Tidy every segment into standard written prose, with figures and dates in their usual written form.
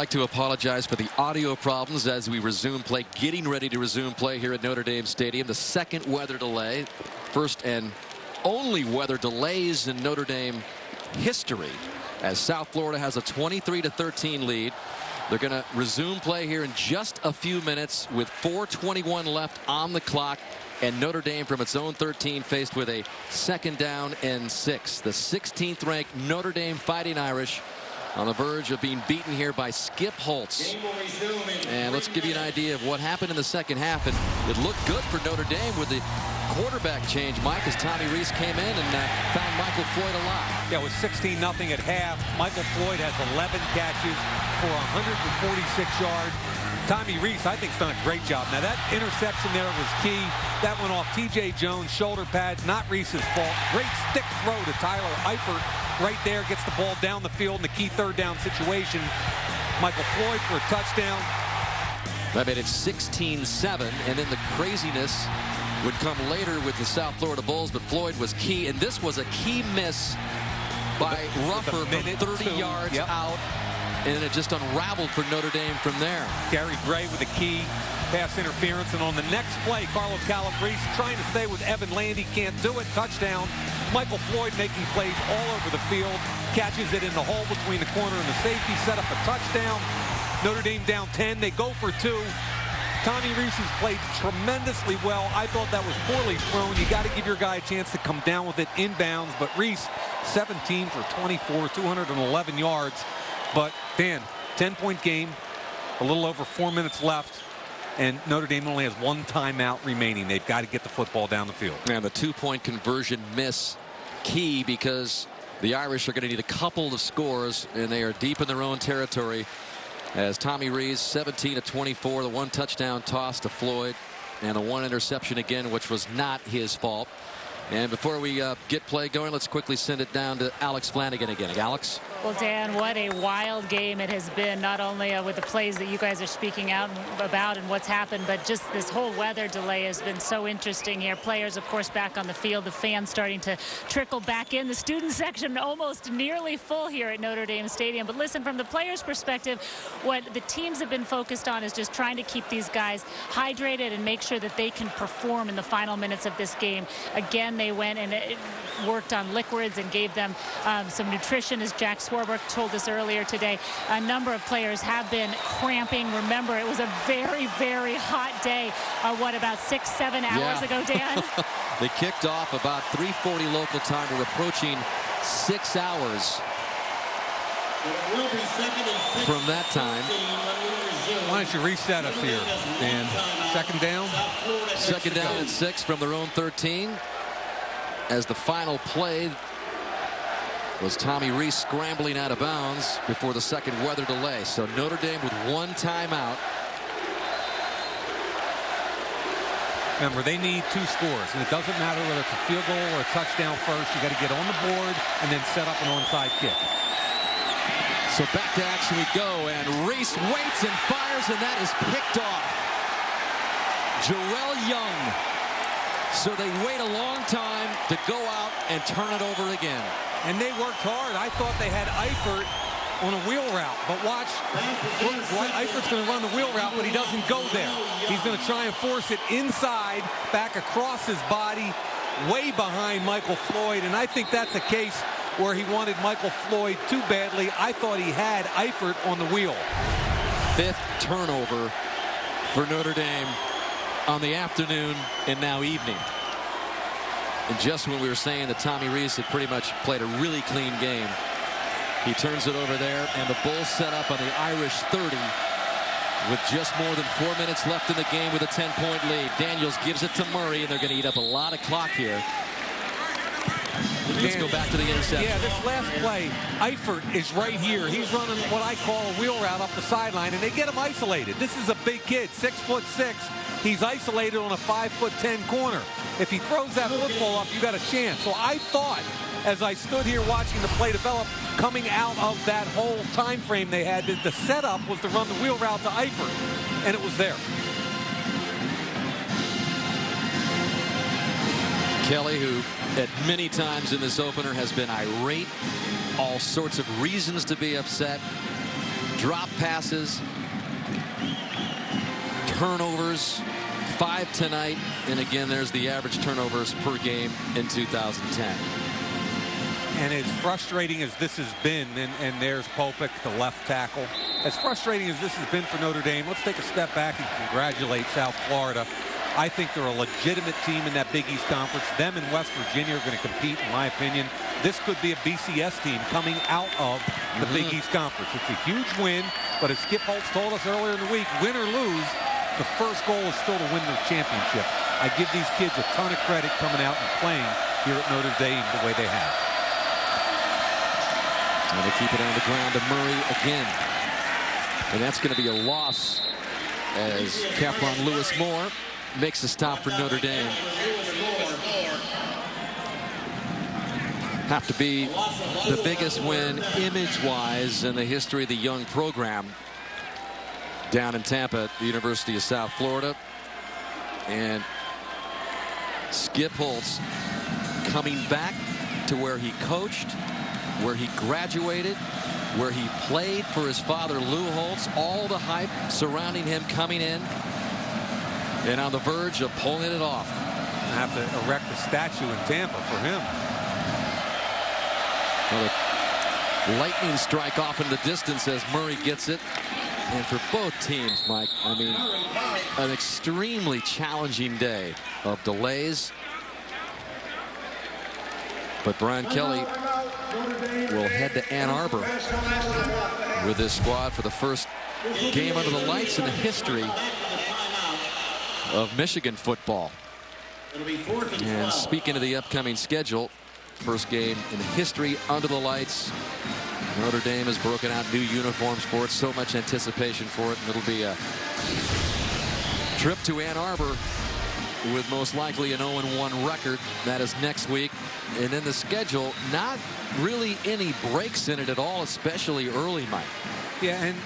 like to apologize for the audio problems as we resume play, getting ready to resume play here at Notre Dame Stadium. The second weather delay, first and only weather delays in Notre Dame history, as South Florida has a 23-13 lead. They're going to resume play here in just a few minutes with 4:21 left on the clock, and Notre Dame from its own 13 faced with a 2nd down and 6. The 16th ranked Notre Dame Fighting Irish on the verge of being beaten here by Skip Holtz. And let's give you an idea of what happened in the second half. And it looked good for Notre Dame with the quarterback change, Mike, as Tommy Rees came in and found Michael Floyd alive. Yeah, it was 16-0 at half. Michael Floyd has 11 catches for 146 yards. Tommy Rees, I think, has done a great job. Now, that interception there was key. That went off T.J. Jones' shoulder pads, not Rees's fault. Great stick throw to Tyler Eifert right there. Gets the ball down the field in the key 3rd down situation. Michael Floyd for a touchdown. That made it 16-7, and then the craziness would come later with the South Florida Bulls, but Floyd was key, and this was a key miss by Ruffer from 30 yards out. And it just unraveled for Notre Dame from there. Gary Gray with a key pass interference. And on the next play, Carlos Calabrese trying to stay with Evan Landy. Can't do it. Touchdown. Michael Floyd making plays all over the field. Catches it in the hole between the corner and the safety. Set up a touchdown. Notre Dame down 10. They go for 2. Tommy Rees has played tremendously well. I thought that was poorly thrown. You got to give your guy a chance to come down with it inbounds. But Rees, 17 for 24, 211 yards. But, Dan, 10-point game, a little over 4 minutes left, and Notre Dame only has 1 timeout remaining. They've got to get the football down the field. And the 2-point conversion miss key, because the Irish are going to need a couple of scores, and they are deep in their own territory, as Tommy Rees, 17-24, the 1 touchdown toss to Floyd, and the 1 interception again, which was not his fault. And before we get play going, let's quickly send it down to Alex Flanagan again. Alex? Well, Dan, what a wild game it has been, not only with the plays that you guys are speaking out about and what's happened, but just this whole weather delay has been so interesting here. Players, of course, back on the field, the fans starting to trickle back in. The student section almost nearly full here at Notre Dame Stadium. But listen, from the players' perspective, what the teams have been focused on is just trying to keep these guys hydrated and make sure that they can perform in the final minutes of this game. Again, they went and worked on liquids and gave them some nutrition, as Jack Swarbrick told us earlier today. A number of players have been cramping. Remember, it was a very, very hot day. What, about 6-7 hours ago, Dan? They kicked off about 3:40 local time. We're approaching 6 hours from that time. Why don't you reset us here, Dan? 2nd down? 2nd down and 6 from their own 13. As the final play was Tommy Rees scrambling out of bounds before the 2nd weather delay. So Notre Dame with 1 timeout. Remember, they need 2 scores, and it doesn't matter whether it's a field goal or a touchdown first. You got to get on the board and then set up an onside kick. So back to action we go, and Rees waits and fires, and that is picked off. Jarrell Young. So they wait a long time to go out and turn it over again. And they worked hard. I thought they had Eifert on a wheel route. But watch, Eifert's going to run the wheel route, but he doesn't go there. He's going to try and force it inside, back across his body, way behind Michael Floyd. And I think that's a case where he wanted Michael Floyd too badly. I thought he had Eifert on the wheel. 5th turnover for Notre Dame on the afternoon and now evening. And just when we were saying that Tommy Rees had pretty much played a really clean game, he turns it over there, and the Bulls set up on the Irish 30 with just more than 4 minutes left in the game with a 10-point lead. Daniels gives it to Murray, and they're going to eat up a lot of clock here. Let's go back to the interception. Yeah, this last play, Eifert is right here. He's running what I call a wheel route up the sideline, and they get him isolated. This is a big kid, 6'6". He's isolated on a 5'10" corner. If he throws that football up, you got a chance. So I thought, as I stood here watching the play develop, coming out of that whole time frame they had, the setup was to run the wheel route to Eifert, and it was there. Kelly, who at many times in this opener has been irate, all sorts of reasons to be upset, drop passes, turnovers, 5 tonight, and again, there's the average turnovers per game in 2010. And as frustrating as this has been, and there's Popek, the left tackle, as frustrating as this has been for Notre Dame, let's take a step back and congratulate South Florida. I think they're a legitimate team in that Big East Conference. Them and West Virginia are going to compete, in my opinion. This could be a BCS team coming out of the Big East Conference. It's a huge win, but as Skip Holtz told us earlier in the week, win or lose, the first goal is still to win the championship. I give these kids a ton of credit coming out and playing here at Notre Dame the way they have. And they keep it on the ground to Murray again. And that's going to be a loss as Kaplan Lewis Moore makes a stop for Notre Dame. Have to be the biggest win image-wise in the history of the young program down in Tampa at the University of South Florida. And Skip Holtz coming back to where he coached, where he graduated, where he played for his father Lou Holtz. All the hype surrounding him coming in, and on the verge of pulling it off. I have to erect a statue in Tampa for him. Well, lightning strike off in the distance as Murray gets it. And for both teams, Mike, I mean, an extremely challenging day of delays. But Brian Kelly will head to Ann Arbor with his squad for the first game under the lights in the history of Michigan football. And speaking of the upcoming schedule, first game in history under the lights. Notre Dame has broken out new uniforms for it. So much anticipation for it. And it'll be a trip to Ann Arbor with most likely an 0-1 record. That is next week. And then the schedule, not really any breaks in it at all, especially early, Mike. Yeah, and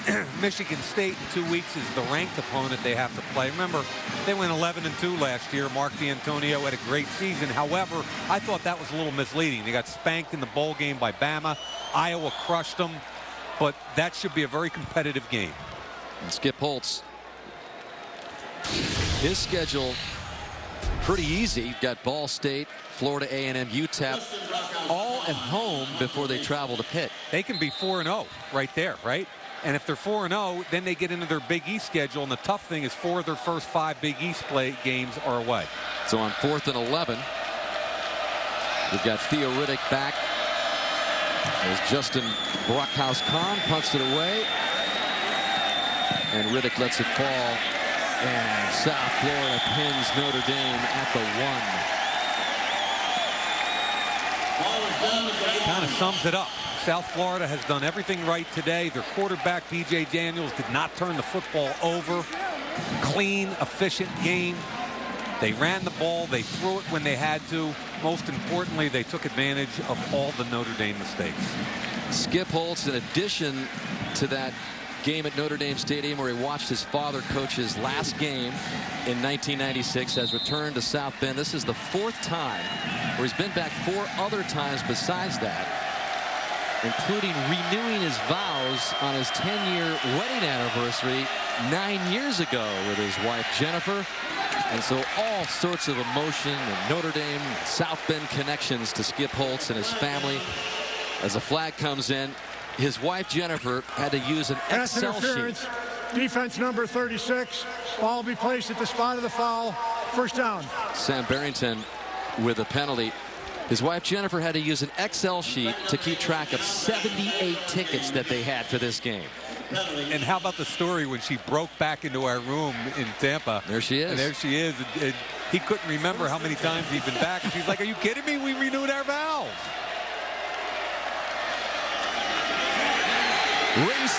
Michigan State in 2 weeks is the ranked opponent they have to play. Remember, they went 11-2 last year. Mark D'Antonio had a great season. However, I thought that was a little misleading. They got spanked in the bowl game by Bama. Iowa crushed them. But that should be a very competitive game. And Skip Holtz, his schedule pretty easy. Got Ball State, Florida A&M, UTEP, all at home before they travel to Pitt. They can be 4-0 right there, right? And if they're 4-0, then they get into their Big East schedule. And the tough thing is 4 of their first 5 Big East play games are away. So on 4th and 11, we've got Theo Riddick back as Justin Brockhouse-Kahn punts it away. And Riddick lets it fall. And South Florida pins Notre Dame at the 1. Kind of sums it up. South Florida has done everything right today. Their quarterback, B.J. Daniels, did not turn the football over. Clean, efficient game. They ran the ball. They threw it when they had to. Most importantly, they took advantage of all the Notre Dame mistakes. Skip Holtz, in addition to that game at Notre Dame Stadium where he watched his father coach his last game in 1996, has returned to South Bend. This is the 4th time, where he's been back 4 other times besides that, including renewing his vows on his 10-year wedding anniversary 9 years ago with his wife Jennifer. And so all sorts of emotion and Notre Dame, South Bend connections to Skip Holtz and his family. As a flag comes in, his wife Jennifer had to use an Excel sheet. Defense number 36. Ball will be placed at the spot of the foul. First down. Sam Barrington with a penalty. His wife Jennifer had to use an Excel sheet to keep track of 78 tickets that they had for this game. And how about the story when she broke back into our room in Tampa? There she is. And there she is. And he couldn't remember how many times he'd been back. And she's like, are you kidding me? We renewed our vows. Reese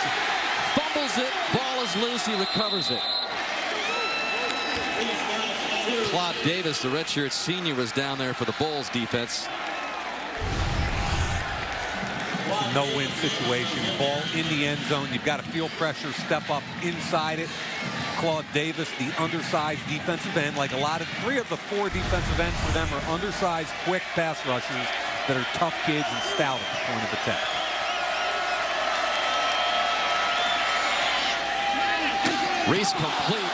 fumbles it. Ball is loose. He recovers it. Claude Davis, the redshirt senior, was down there for the Bulls defense. No-win situation. Ball in the end zone. You've got to feel pressure, step up inside it. Claude Davis, the undersized defensive end, like a lot of 3 of the 4 defensive ends for them are undersized, quick pass rushers that are tough kids and stout at the point of attack. Reese complete,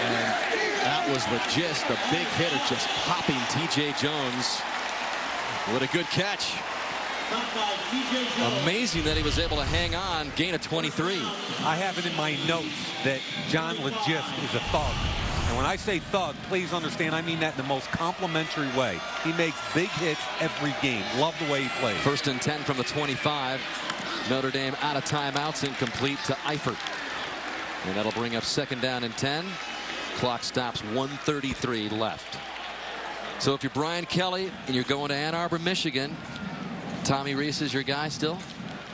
and that was just the big hitter just popping T.J. Jones. What a good catch. Amazing that he was able to hang on, gain of 23. I have it in my notes that John Legist is a thug. And when I say thug, please understand, I mean that in the most complimentary way. He makes big hits every game. Love the way he plays. 1st and 10 from the 25. Notre Dame out of timeouts, incomplete to Eifert. And that'll bring up 2nd down and 10. Clock stops, 1:33 left. So if you're Brian Kelly and you're going to Ann Arbor, Michigan, Tommy Reese is your guy still?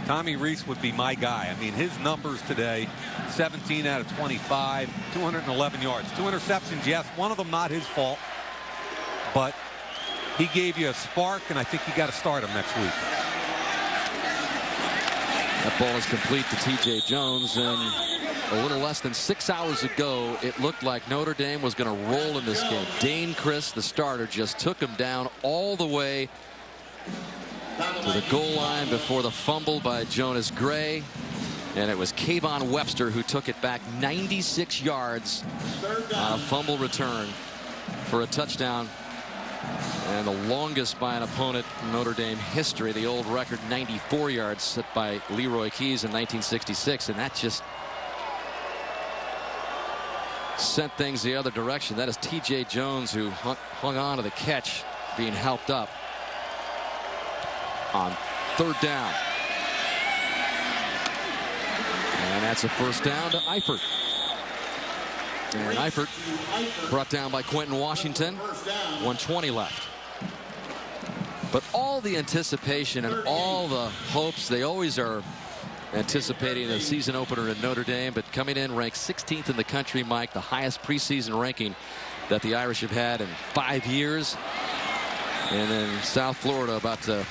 Tommy Reese would be my guy. I mean, his numbers today, 17 out of 25, 211 yards. 2 interceptions, yes, one of them not his fault. But he gave you a spark, and I think you got to start him next week. That ball is complete to T.J. Jones, and a little less than 6 hours ago, it looked like Notre Dame was going to roll in this game. Dane Chris, the starter, just took him down all the way to the goal line before the fumble by Jonas Gray. And it was Kayvon Webster who took it back 96 yards on a fumble return for a touchdown. And the longest by an opponent in Notre Dame history. The old record, 94 yards, set by Leroy Keys in 1966. And that just sent things the other direction. That is T.J. Jones, who hung on to the catch, being helped up on 3rd down. And that's a 1st down to Eifert. And Eifert brought down by Quentin Washington. 1:20 left. But all the anticipation and all the hopes, they always are anticipating a season opener in Notre Dame, but coming in ranked 16th in the country, Mike, the highest preseason ranking that the Irish have had in 5 years. And then South Florida about to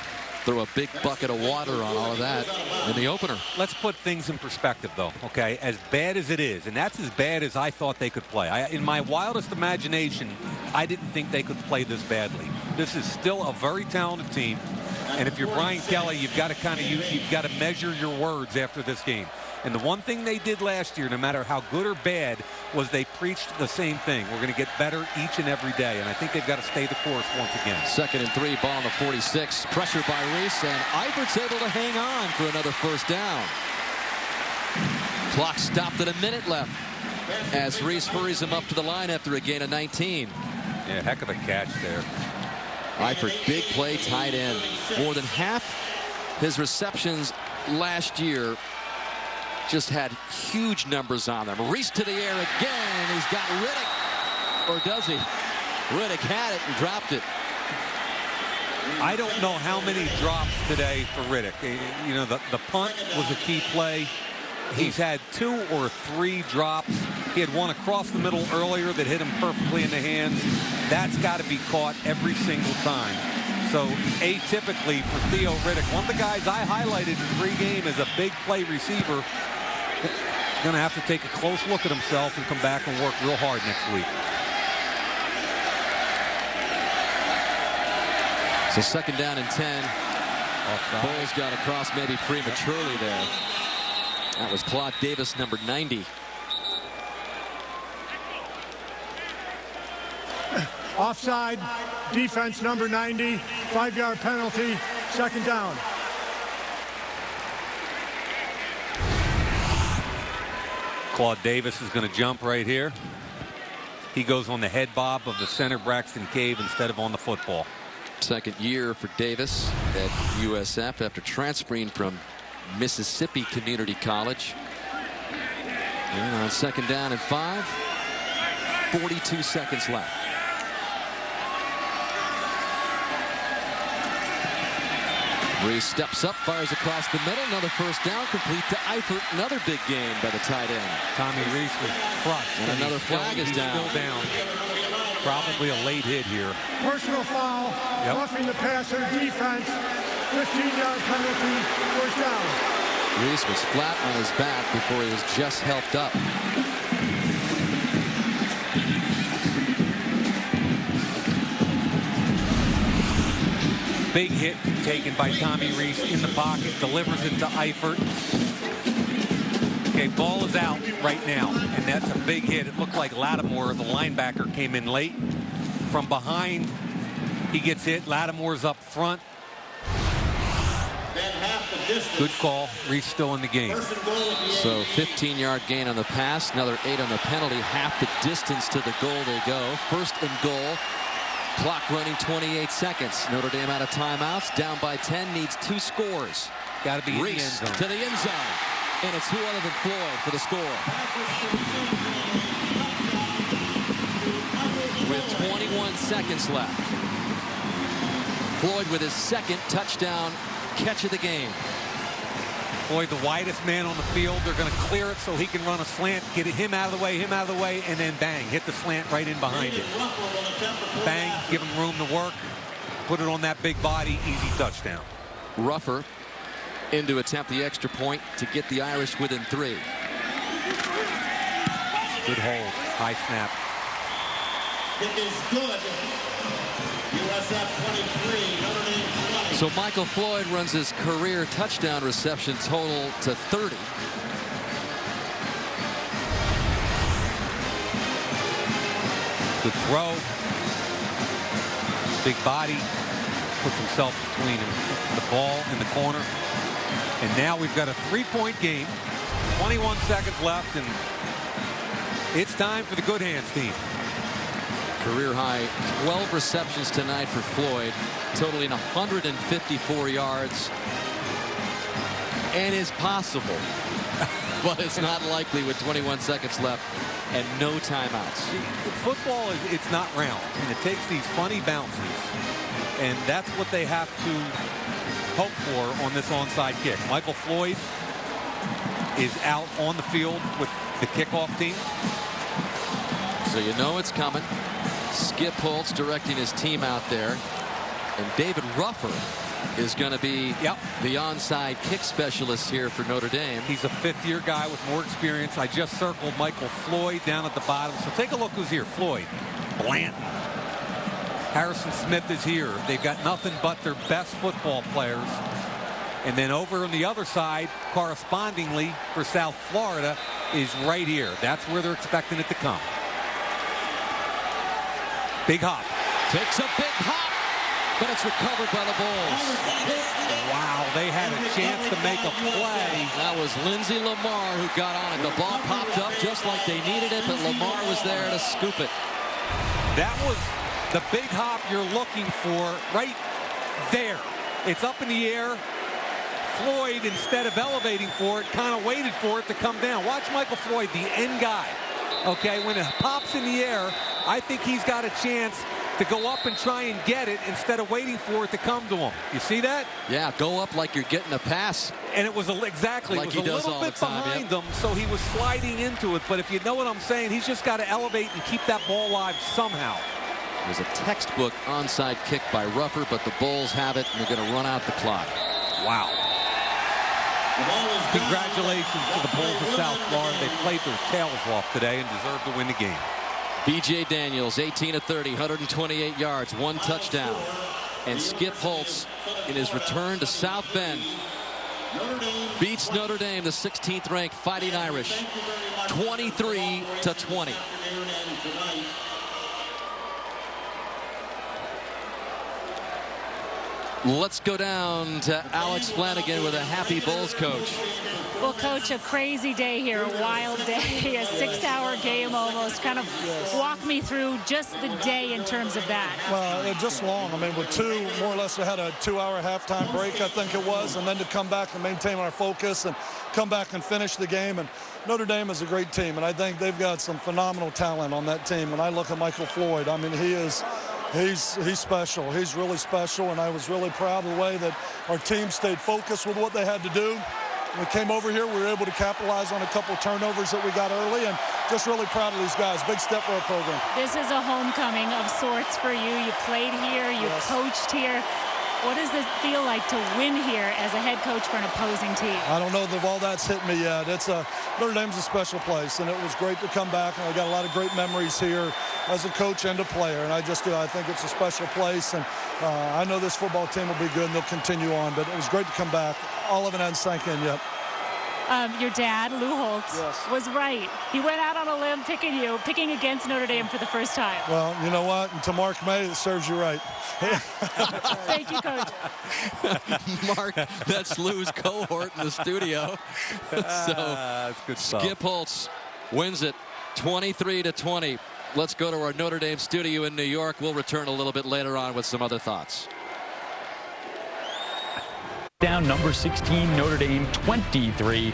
throw a big bucket of water on all of that in the opener. Let's put things in perspective, though, okay? As bad as it is, and that's as bad as I thought they could play. In my wildest imagination, I didn't think they could play this badly. This is still a very talented team, and if you're Brian Kelly, you've got to you've got to measure your words after this game. And the one thing they did last year, no matter how good or bad, was they preached the same thing. We're going to get better each and every day, and I think they've got to stay the course once again. 2nd and 3, ball on the 46. Pressure by Reese, and Eifert's able to hang on for another 1st down. Clock stopped at a minute left as Reese hurries him up to the line after a gain of 19. Yeah, heck of a catch there. Eifert, big play, tight end. More than half his receptions last year just had huge numbers on them. Reese to the air again, and he's got Riddick. Or does he? Riddick had it and dropped it. I don't know how many drops today for Riddick. You know, the punt was a key play. He's had 2 or 3 drops. He had one across the middle earlier that hit him perfectly in the hands. That's got to be caught every single time. So atypically for Theo Riddick, one of the guys I highlighted in pregame as a big play receiver, going to have to take a close look at himself and come back and work real hard next week. So 2nd down and 10. Bulls got across maybe prematurely there. That was Claude Davis, number 90. Offside, defense number 90, 5-yard penalty, 2nd down. Claude Davis is going to jump right here. He goes on the head bob of the center Braxton Cave instead of on the football. 2nd year for Davis at USF after transferring from Mississippi Community College. And on 2nd down and 5, 42 seconds left. Reese steps up, fires across the middle, another 1st down, complete to Eifert. Another big game by the tight end. Tommy Reese was crushed. And another flag is down. Still down. Probably a late hit here. Personal foul, roughing the passer, defense, 15-yard penalty, 1st down. Reese was flat on his back before he was just helped up. Big hit taken by Tommy Reese in the pocket, delivers it to Eifert. Okay, ball is out right now, and that's a big hit. It looked like Lattimore, the linebacker, came in late. From behind, he gets hit. Lattimore's up front. Good call. Reese still in the game. So 15-yard gain on the pass, another 8 on the penalty. Half the distance to the goal they go. First and goal. Clock running 28 seconds. Notre Dame out of timeouts. Down by 10. Needs 2 scores. Got to be Reese in the end zone. to the end zone. And it's who other than Floyd for the score. With 21 seconds left. Floyd with his second touchdown catch of the game. Floyd, the widest man on the field. They're going to clear it so he can run a slant, get him out of the way, and then bang, hit the slant right in behind it. Bang, give him room to work, put it on that big body, easy touchdown. Ruffer in to attempt the extra point to get the Irish within 3. Good hold, high snap. It is good. USF 23, Notre Dame 20. So Michael Floyd runs his career touchdown reception total to 30. Good throw. Big body. Puts himself between the ball and the corner. And now we've got a 3-point game. 21 seconds left, and it's time for the Good Hands team. Career high 12 receptions tonight for Floyd, totaling 154 yards. And is possible, but it's not likely with 21 seconds left and no timeouts. See, football, it's not round, and it takes these funny bounces, and that's what they have to hope for on this onside kick. Michael Floyd is out on the field with the kickoff team. So you know it's coming. Skip Holtz directing his team out there. And David Ruffer is going to be the onside kick specialist here for Notre Dame. He's a 5th-year guy with more experience. I just circled Michael Floyd down at the bottom. So take a look who's here. Floyd, Blanton, Harrison Smith is here. They've got nothing but their best football players. And then over on the other side, correspondingly for South Florida, is right here. That's where they're expecting it to come. Big hop. Takes a big hop, but it's recovered by the Bulls. Wow, they had a chance to make a play. That was Lindsey Lamar who got on it. The ball popped up just like they needed it, but Lamar was there to scoop it. That was the big hop you're looking for right there. It's up in the air. Floyd, instead of elevating for it, kind of waited for it to come down. Watch Michael Floyd, the end guy. Okay, when it pops in the air, I think he's got a chance to go up and try and get it instead of waiting for it to come to him. You see that? Yeah, go up like you're getting a pass. And it was exactly like it was a little bit behind him, so he was sliding into it. But if you know what I'm saying, he's just got to elevate and keep that ball live somehow. It was a textbook onside kick by Ruffer, but the Bulls have it, and they're going to run out the clock. Wow. Congratulations to the Bulls of South Florida. They played their tails off today and deserve to win the game. B.J. Daniels, 18 of 30, 128 yards, 1 touchdown. And Skip Holtz, in his return to South Bend, beats Notre Dame, the 16th ranked Fighting Irish, 23-20. Let's go down to Alex Flanagan with a happy Bulls coach. Well, Coach, a crazy day here, a wild day, a 6-hour game almost. Kind of walk me through just the day in terms of that. Well, just long. I mean, with more or less, we had a 2-hour halftime break, I think it was, and then to come back and maintain our focus and come back and finish the game. And Notre Dame is a great team, and I think they've got some phenomenal talent on that team. When I look at Michael Floyd, I mean, he's special. He's really special, and I was really proud of the way that our team stayed focused with what they had to do. We came over here, we were able to capitalize on a couple of turnovers that we got early, and just really proud of these guys. Big step for our program. This is a homecoming of sorts for you. You played here, you coached here. What does it feel like to win here as a head coach for an opposing team? I don't know if all that's hit me yet. Notre Dame's a special place, and it was great to come back, and I got a lot of great memories here as a coach and a player, and I think it's a special place, and I know this football team will be good, and they'll continue on, but it was great to come back. All of it hasn't sank in yet. Your dad, Lou Holtz, was right. He went out on a limb picking against Notre Dame for the first time. Well, you know what? And to Mark May, it serves you right. Thank you, Coach. Mark, that's Lou's cohort in the studio. So That's good stuff. Skip Holtz wins it 23-20. Let's go to our Notre Dame studio in New York. We'll return a little bit later on with some other thoughts. Down number 16, Notre Dame 23-20.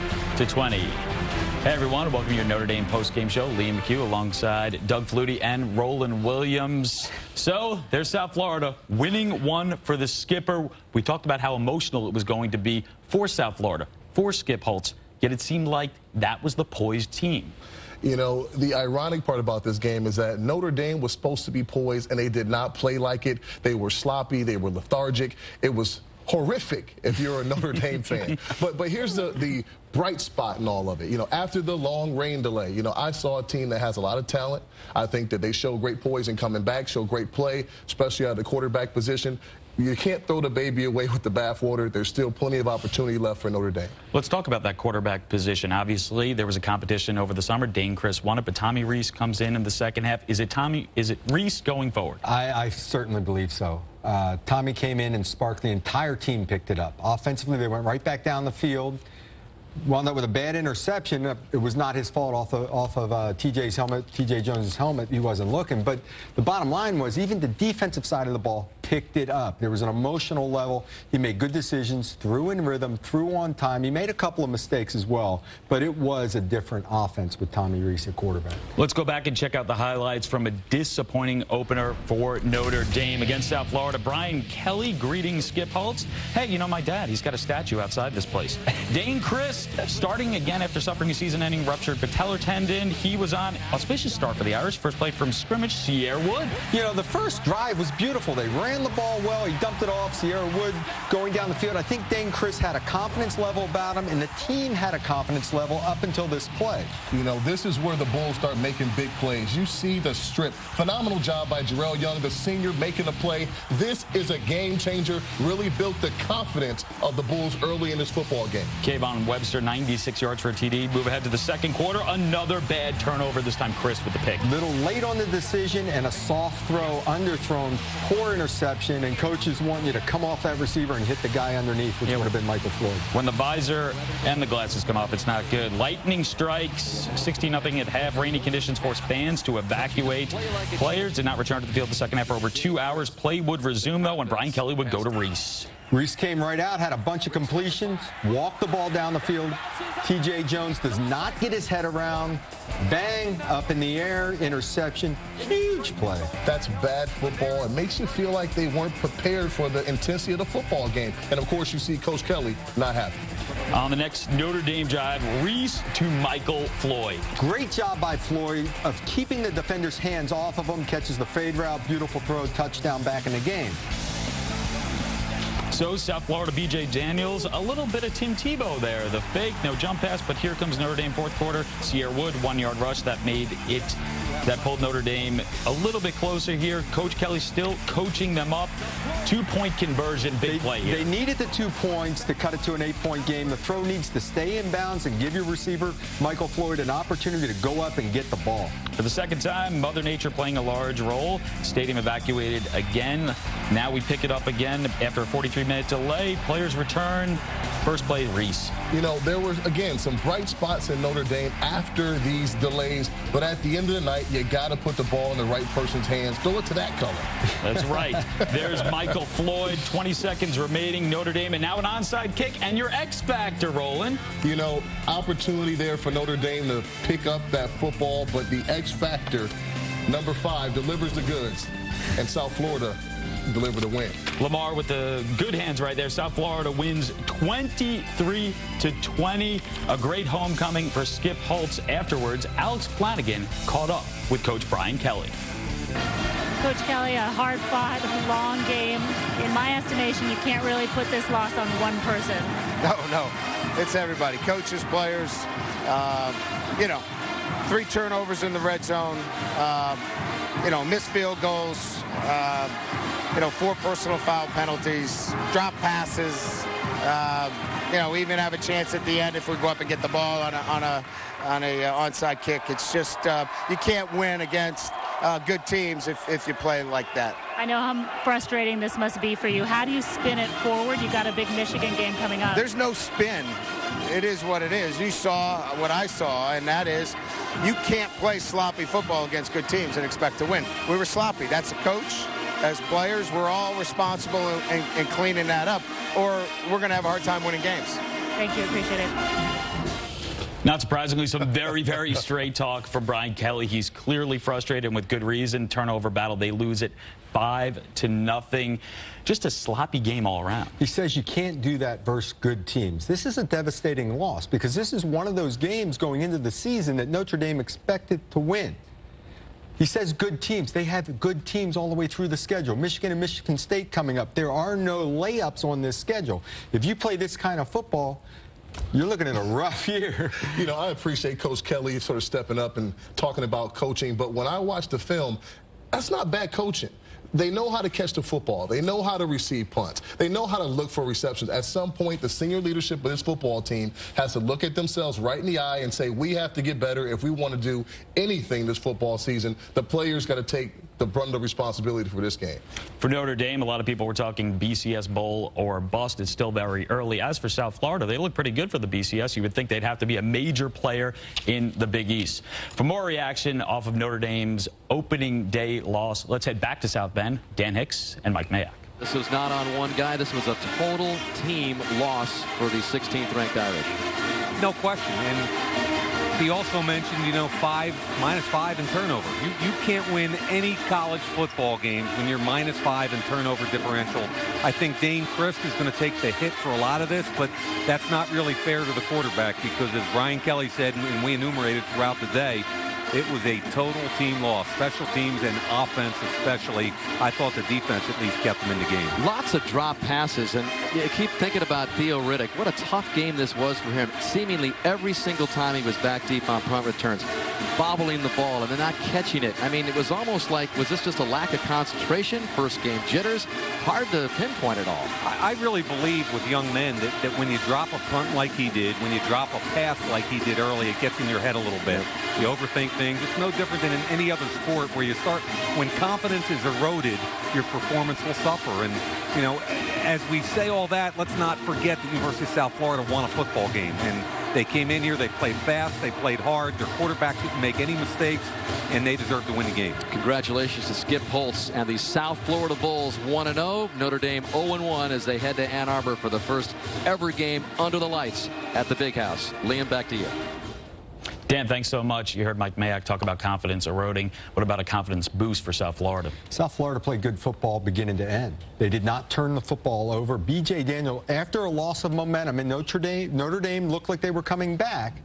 Hey everyone, welcome to your Notre Dame post-game show. Liam McHugh alongside Doug Flutie and Roland Williams. So there's South Florida winning one for the skipper. We talked about how emotional it was going to be for South Florida, for Skip Holtz, yet it seemed like that was the poised team. You know, the ironic part about this game is that Notre Dame was supposed to be poised, and they did not play like it. They were sloppy. They were lethargic. It was horrific if you're a Notre Dame fan. But here's the bright spot in all of it. You know, after the long rain delay, you know, I saw a team that has a lot of talent. I think that they show great poise in coming back, show great play, especially at the quarterback position. You can't throw the baby away with the bathwater. There's still plenty of opportunity left for Notre Dame. Let's talk about that quarterback position. Obviously, there was a competition over the summer. Dane Chris won it, but Tommy Rees comes in the second half. Is it Rees going forward? I certainly believe so. Tommy came in and sparked the entire team, picked it up. Offensively, they went right back down the field. Wound up with a bad interception. It was not his fault off of TJ's helmet, TJ Jones's helmet. He wasn't looking. But the bottom line was even the defensive side of the ball picked it up. There was an emotional level. He made good decisions, threw in rhythm, threw on time. He made a couple of mistakes as well. But it was a different offense with Tommy Rees at quarterback. Let's go back and check out the highlights from a disappointing opener for Notre Dame against South Florida. Brian Kelly greeting Skip Holtz. Hey, you know my dad, he's got a statue outside this place. Dane Chris starting again after suffering a season-ending ruptured patellar tendon. He was on auspicious start for the Irish. First play from scrimmage, Sierra Wood. You know, the first drive was beautiful. They ran the ball well. He dumped it off. Sierra Wood going down the field. I think Dane Chris had a confidence level about him, and the team had a confidence level up until this play. You know, this is where the Bulls start making big plays. You see the strip. Phenomenal job by Jarrell Young, the senior, making a play. This is a game changer. Really built the confidence of the Bulls early in this football game. Kayvon Webster, 96 yards for a TD. Move ahead to the second quarter. Another bad turnover, this time Chris with the pick. Little late on the decision and a soft throw, underthrown, poor interception, and coaches want you to come off that receiver and hit the guy underneath, which would have been Michael Floyd. When the visor and the glasses come off, it's not good. Lightning strikes, 16-0 at half. Rainy conditions forced fans to evacuate. Players did not return to the field the second half for over 2 hours. Play would resume, though, when Brian Kelly would go to Rees. Rees came right out, had a bunch of completions, walked the ball down the field. TJ Jones does not get his head around. Bang, up in the air, interception. Huge play. That's bad football. It makes you feel like they weren't prepared for the intensity of the football game. And, of course, you see Coach Kelly not happy. On the next Notre Dame drive, Rees to Michael Floyd. Great job by Floyd of keeping the defender's hands off of him, catches the fade route, beautiful throw, touchdown back in the game. So South Florida B.J. Daniels, a little bit of Tim Tebow there. The fake, no jump pass, but here comes Notre Dame fourth quarter. Sierra Wood, 1-yard rush. That pulled Notre Dame a little bit closer here. Coach Kelly still coaching them up. 2-point conversion, big play here. They needed the 2 points to cut it to an 8-point game. The throw needs to stay in bounds and give your receiver, Michael Floyd, an opportunity to go up and get the ball. For the second time, Mother Nature playing a large role. Stadium evacuated again. Now we pick it up again after a 43-minute delay. Players return. First play, Rees. You know, there were, again, some bright spots in Notre Dame after these delays, but at the end of the night, you got to put the ball in the right person's hands. Throw it to that color. That's right. There's Michael Floyd, 20 seconds remaining, Notre Dame, and now an onside kick, and your X factor, Roland. You know, opportunity there for Notre Dame to pick up that football, but the X factor, number 5, delivers the goods, and South Florida deliver the win. Lamar with the good hands right there. South Florida wins 23-20. A great homecoming for Skip Holtz. Afterwards, Alex Flanagan caught up with Coach Brian Kelly. Coach Kelly, a hard-fought, long game. In my estimation, you can't really put this loss on one person. No. It's everybody. Coaches, players, you know, 3 turnovers in the red zone, you know, missed field goals, you know, 4 personal foul penalties, drop passes, you know, we even have a chance at the end if we go up and get the ball on a onside kick. It's just you can't win against good teams if you play like that. I know how frustrating this must be for you. How do you spin it forward? You got a big Michigan game coming up. There's no spin. It is what it is. You saw what I saw, and that is you can't play sloppy football against good teams and expect to win. We were sloppy. That's a coach. As players, we're all responsible in cleaning that up, or we're going to have a hard time winning games. Thank you. Appreciate it. Not surprisingly, some very, very straight talk from Brian Kelly. He's clearly frustrated, and with good reason. Turnover battle, they lose it 5-0. Just a sloppy game all around. He says you can't do that versus good teams. This is a devastating loss because this is one of those games going into the season that Notre Dame expected to win. He says good teams. They have good teams all the way through the schedule. Michigan and Michigan State coming up. There are no layups on this schedule. If you play this kind of football, you're looking at a rough year. You know, I appreciate Coach Kelly sort of stepping up and talking about coaching, but when I watch the film, that's not bad coaching. They know how to catch the football. They know how to receive punts. They know how to look for receptions. At some point, the senior leadership of this football team has to look at themselves right in the eye and say, we have to get better if we want to do anything this football season. The players got to take the brunt of responsibility for this game. For Notre Dame, a lot of people were talking BCS Bowl or bust. It's still very early. As for South Florida, they look pretty good for the BCS. You would think they'd have to be a major player in the Big East. For more reaction off of Notre Dame's opening day loss, let's head back to South Bend. Dan Hicks and Mike Mayock. This was not on one guy. This was a total team loss for the 16th ranked Irish. No question. And he also mentioned, you know, -5 in turnover. You can't win any college football games when you're -5 in turnover differential. I think Dane Christ is going to take the hit for a lot of this, but that's not really fair to the quarterback because, as Brian Kelly said, and we enumerated throughout the day, it was a total team loss. Special teams and offense especially. I thought the defense at least kept them in the game. Lots of drop passes, and you keep thinking about Theo Riddick. What a tough game this was for him. Seemingly every single time he was back deep on punt returns, bobbling the ball and then not catching it. I mean, it was almost like, was this just a lack of concentration? First game jitters? Hard to pinpoint it all. I really believe with young men that when you drop a punt like he did, when you drop a pass like he did early, it gets in your head a little bit. You overthink things. It's no different than in any other sport where you start, when confidence is eroded, your performance will suffer. And, you know, as we say all that, let's not forget that University of South Florida won a football game. And they came in here, they played fast, they played hard, their quarterback didn't make any mistakes, and they deserve to win the game. Congratulations to Skip Holtz and the South Florida Bulls 1-0. Notre Dame 0-1 as they head to Ann Arbor for the first ever game under the lights at the Big House. Liam, back to you. Dan, thanks so much. You heard Mike Mayock talk about confidence eroding. What about a confidence boost for South Florida? South Florida played good football beginning to end. They did not turn the football over. B.J. Daniel, after a loss of momentum in Notre Dame looked like they were coming back,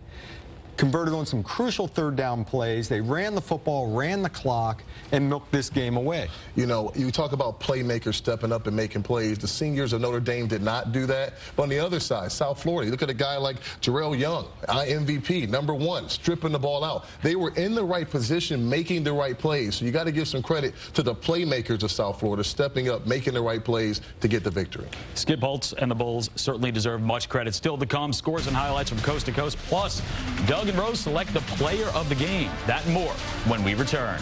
converted on some crucial third down plays. They ran the football, ran the clock, and milked this game away. You know, you talk about playmakers stepping up and making plays. The seniors of Notre Dame did not do that. But on the other side, South Florida, you look at a guy like Jarrell Young, MVP, #1, stripping the ball out. They were in the right position, making the right plays. So you got to give some credit to the playmakers of South Florida, stepping up, making the right plays to get the victory. Skip Holtz and the Bulls certainly deserve much credit. Still to come, scores and highlights from coast to coast. Plus, Doug and Rose select the player of the game. That and more when we return.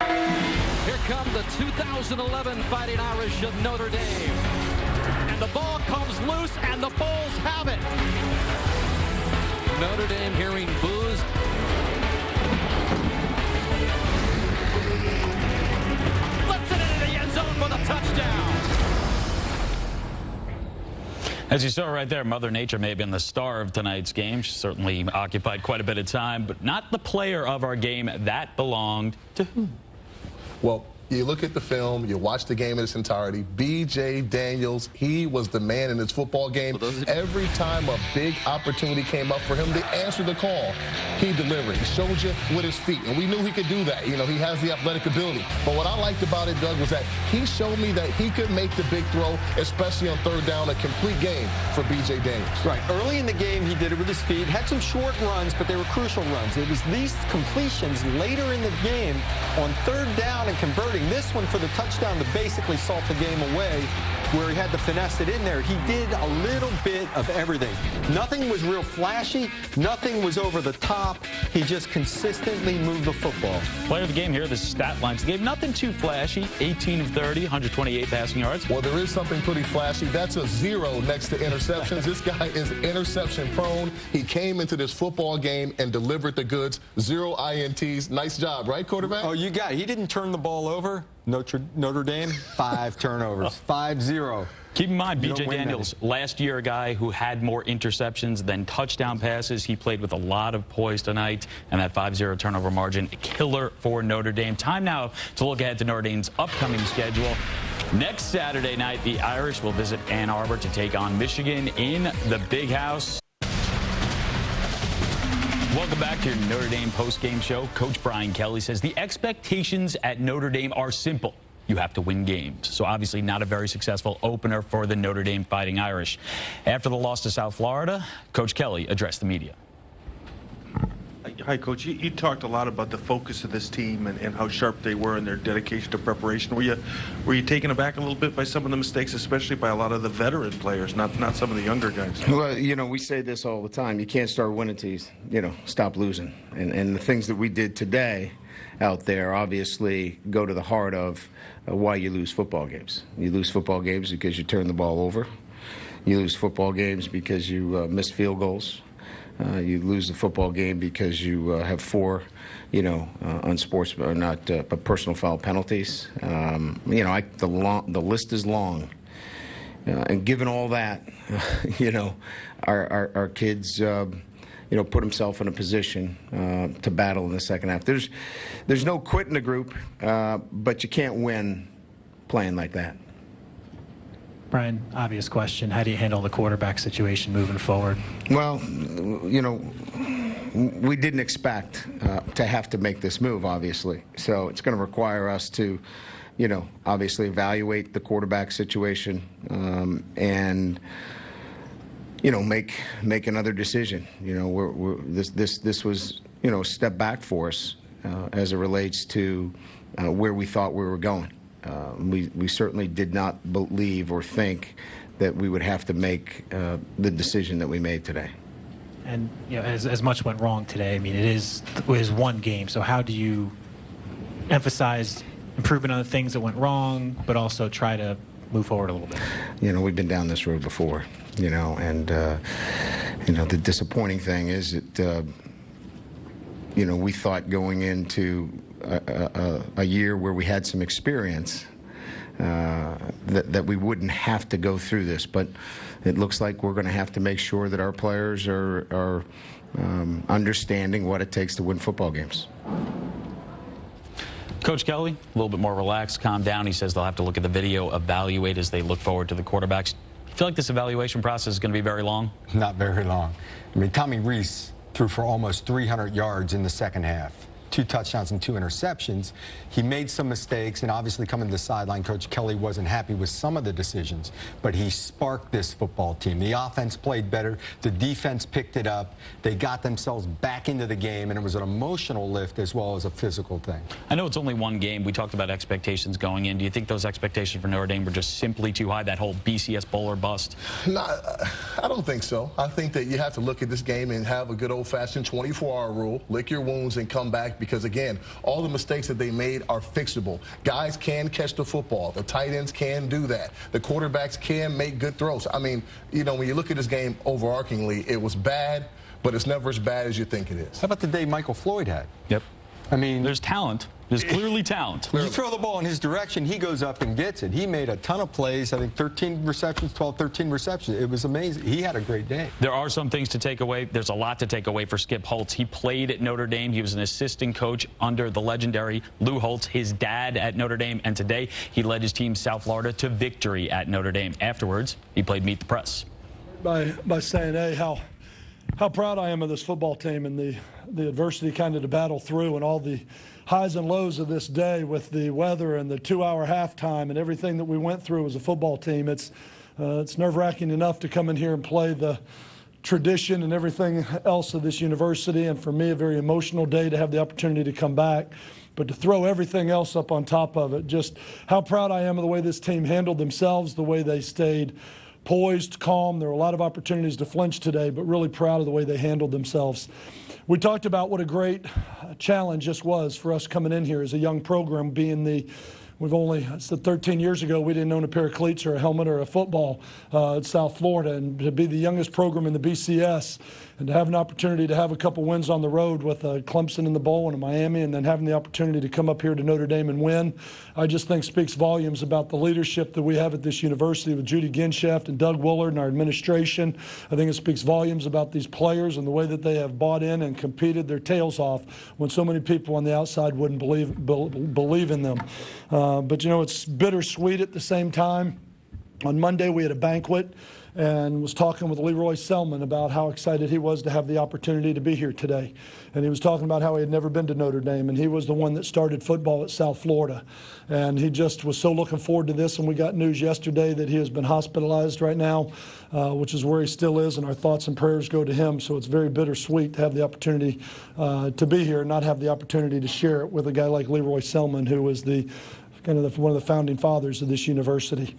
Here come the 2011 Fighting Irish of Notre Dame. And the ball comes loose, and the Bulls have it. Notre Dame hearing boos. Flips it into the end zone for the touchdown. As you saw right there, Mother Nature may have been the star of tonight's game. She certainly occupied quite a bit of time, but not the player of our game. That belonged to whom? Well, you look at the film, you watch the game in its entirety. B.J. Daniels, he was the man in this football game. Every time a big opportunity came up for him to answer the call, he delivered. He showed you with his feet, and we knew he could do that. You know, he has the athletic ability. But what I liked about it, Doug, was that he showed me that he could make the big throw, especially on third down, a complete game for B.J. Daniels. Right. Early in the game, he did it with his feet. Had some short runs, but they were crucial runs. It was these completions later in the game on third down and converting game. This one for the touchdown to basically salt the game away, where he had to finesse it in there. He did a little bit of everything. Nothing was real flashy. Nothing was over the top. He just consistently moved the football. Player of the game here, the stat lines. He gave nothing too flashy. 18 of 30, 128 passing yards. Well, there is something pretty flashy. That's a 0 next to interceptions. This guy is interception prone. He came into this football game and delivered the goods. 0 INTs. Nice job, right, quarterback? Oh, you got it. He didn't turn the ball over. Notre Dame, 5 turnovers, 5-0. Keep in mind, B.J. Daniels, last year a guy who had more interceptions than touchdown passes. He played with a lot of poise tonight, and that 5-0 turnover margin, a killer for Notre Dame. Time now to look ahead to Notre Dame's upcoming schedule. Next Saturday night, the Irish will visit Ann Arbor to take on Michigan in the Big House. Welcome back to your Notre Dame post-game show. Coach Brian Kelly says the expectations at Notre Dame are simple. You have to win games. So obviously not a very successful opener for the Notre Dame Fighting Irish. After the loss to South Florida, Coach Kelly addressed the media. Hi, Coach. You talked a lot about the focus of this team and how sharp they were in their dedication to preparation. Were you taken aback a little bit by some of the mistakes, especially by a lot of the veteran players, not some of the younger guys? Well, you know, we say this all the time. You can't start winning till you stop losing. And the things that we did today out there obviously go to the heart of why you lose football games. You lose football games because you turn the ball over. You lose football games because you miss field goals. You lose the football game because you have 4, unsportsmanlike or not, but personal foul penalties. The list is long. And given all that, our kids, put himself in a position to battle in the second half. There's no quit in the group, but you can't win playing like that. Brian, obvious question. How do you handle the quarterback situation moving forward? Well, we didn't expect to have to make this move, obviously. So it's going to require us to, obviously evaluate the quarterback situation and, make another decision. This was, a step back for us as it relates to where we thought we were going. We certainly did not believe or think that we would have to make the decision that we made today. And as much went wrong today, I mean, it is one game. So how do you emphasize improving on the things that went wrong, but also try to move forward a little bit? We've been down this road before. And the disappointing thing is that we thought going into a year where we had some experience that we wouldn't have to go through this, but it looks like we're going to have to make sure that our players are understanding what it takes to win football games. Coach Kelly, a little bit more relaxed, calm down. He says they'll have to look at the video, evaluate as they look forward to the quarterbacks. You feel like this evaluation process is going to be very long? Not very long. I mean, Tommy Rees threw for almost 300 yards in the second half. 2 touchdowns and 2 interceptions. He made some mistakes, and obviously coming to the sideline, Coach Kelly wasn't happy with some of the decisions, but he sparked this football team. The offense played better. The defense picked it up. They got themselves back into the game, and it was an emotional lift as well as a physical thing. I know it's only one game. We talked about expectations going in. Do you think those expectations for Notre Dame were just simply too high, that whole BCS bowl or bust? No, I don't think so. I think that you have to look at this game and have a good old-fashioned 24-hour rule, lick your wounds and come back, because, again, all the mistakes that they made are fixable. Guys can catch the football. The tight ends can do that. The quarterbacks can make good throws. I mean, when you look at this game overarchingly, it was bad, but it's never as bad as you think it is. How about the day Michael Floyd had? Yep. I mean, there's talent. There's clearly talent. You throw the ball in his direction, he goes up and gets it. He made a ton of plays. I think 13 receptions, 13 receptions. It was amazing. He had a great day. There are some things to take away. There's a lot to take away for Skip Holtz. He played at Notre Dame. He was an assistant coach under the legendary Lou Holtz, his dad at Notre Dame. And today, he led his team, South Florida, to victory at Notre Dame. Afterwards, he played Meet the Press. By saying, hey, how proud I am of this football team and the adversity kind of to battle through, and all the highs and lows of this day with the weather and the 2-hour halftime and everything that we went through as a football team. It's nerve-wracking enough to come in here and play the tradition and everything else of this university, and for me, a very emotional day to have the opportunity to come back. But to throw everything else up on top of it, just how proud I am of the way this team handled themselves, the way they stayed poised, calm. There were a lot of opportunities to flinch today, but really proud of the way they handled themselves. We talked about what a great challenge this was for us coming in here as a young program, being I said 13 years ago, we didn't own a pair of cleats or a helmet or a football at South Florida, and to be the youngest program in the BCS and to have an opportunity to have a couple wins on the road with Clemson in the bowl and in Miami, and then having the opportunity to come up here to Notre Dame and win, I just think speaks volumes about the leadership that we have at this university with Judy Ginshaft and Doug Willard and our administration. I think it speaks volumes about these players and the way that they have bought in and competed their tails off when so many people on the outside wouldn't believe in them. But, you know, it's bittersweet at the same time. On Monday, we had a banquet and was talking with Leroy Selman about how excited he was to have the opportunity to be here today. And he was talking about how he had never been to Notre Dame, and he was the one that started football at South Florida. And he just was so looking forward to this, and we got news yesterday that he has been hospitalized right now, which is where he still is, and our thoughts and prayers go to him. So it's very bittersweet to have the opportunity to be here and not have the opportunity to share it with a guy like Leroy Selman, who was one of the founding fathers of this university.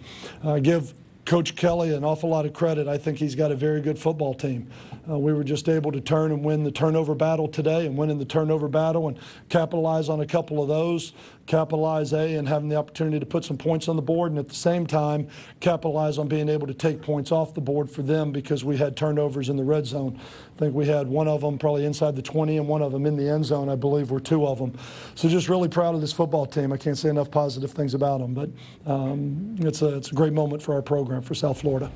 Give Coach Kelly an awful lot of credit. I think he's got a very good football team. We were just able to turn and win the turnover battle today, and win in the turnover battle and capitalize on a couple of those, capitalize and having the opportunity to put some points on the board, and at the same time capitalize on being able to take points off the board for them because we had turnovers in the red zone. I think we had one of them probably inside the 20 and one of them in the end zone. I believe were two of them. So just really proud of this football team. I can't say enough positive things about them, but it's a great moment for our program, for South Florida.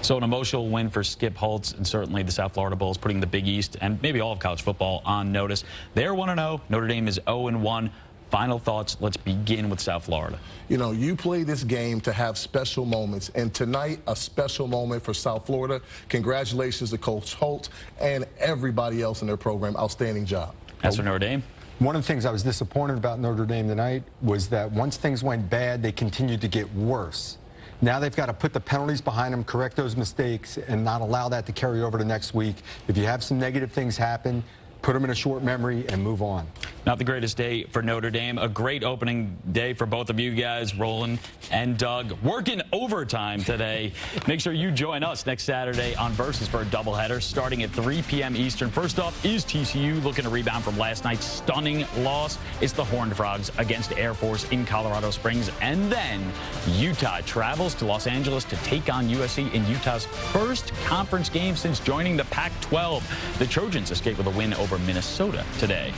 So an emotional win for Skip Holtz and certainly the South Florida Bulls, putting the Big East and maybe all of college football on notice. They're 1-0. Notre Dame is 0-1. Final thoughts. Let's begin with South Florida. You know, you play this game to have special moments, and tonight a special moment for South Florida. Congratulations to Coach Holtz and everybody else in their program. Outstanding job. As for Notre Dame? One of the things I was disappointed about Notre Dame tonight was that once things went bad, they continued to get worse. Now they've got to put the penalties behind them, correct those mistakes, and not allow that to carry over to next week. If you have some negative things happen, put them in a short memory and move on. Not the greatest day for Notre Dame. A great opening day for both of you guys, Roland and Doug. Working overtime today. Make sure you join us next Saturday on Versus for a doubleheader starting at 3 p.m. Eastern. First up is TCU looking to rebound from last night's stunning loss. It's the Horned Frogs against Air Force in Colorado Springs. And then Utah travels to Los Angeles to take on USC in Utah's first conference game since joining the Pac-12. The Trojans escape with a win over Minnesota today.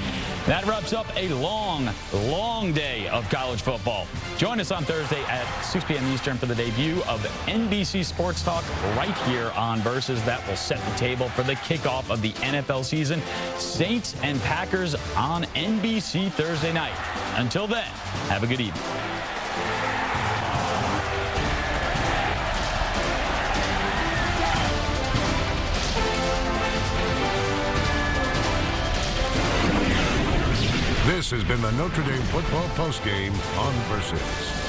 That wraps up a long, long day of college football. Join us on Thursday at 6 p.m. Eastern for the debut of NBC Sports Talk right here on Versus. That will set the table for the kickoff of the NFL season. Saints and Packers on NBC Thursday night. Until then, have a good evening. This has been the Notre Dame football postgame on Versus.